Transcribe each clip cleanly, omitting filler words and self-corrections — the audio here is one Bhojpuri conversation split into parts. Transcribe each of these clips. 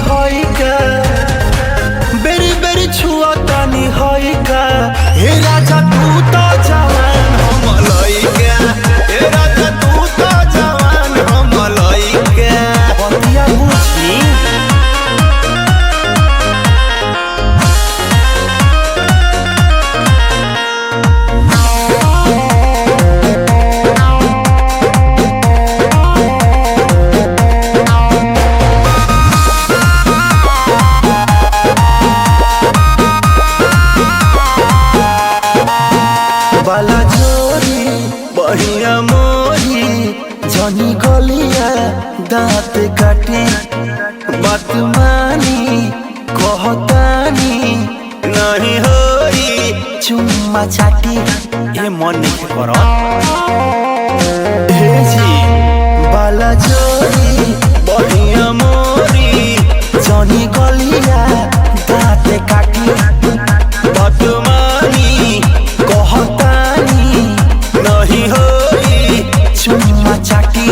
होई का बेरी बेरी छुआ तानी होई का हे राजा तू तो जवान हम लइका हे राजा तू तो जवान हम लइका बतिया बुझी बाला जोरी बहिया मोरी जनी गलिया दांत काटे बात मानी कहतानी नहीं होई चुम्मा चाटी ए मन नहीं करो हे जी बाला जोरी बहिया मोरी जनी गलिया दांत काटी बात मानी कहतानी नहीं होई चुम्मा चाटी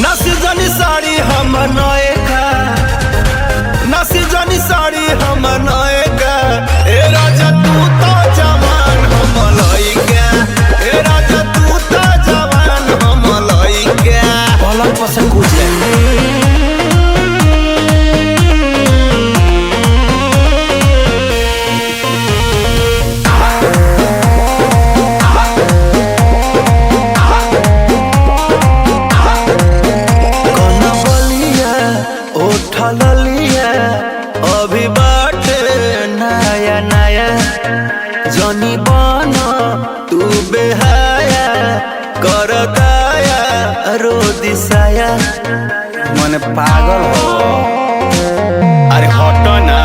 नसी जनी साड़ी हम नएका नसी जनी साड़ी हम नएका ए राजा तू तो जवान हम लइका ए राजा तू तो जवान हम लइका पलंग पर से कूद लिया अभी बाटे नया नया जनी बना तू बेहाया कर दाया रो दिसाया मन पागल हो अरे हटो ना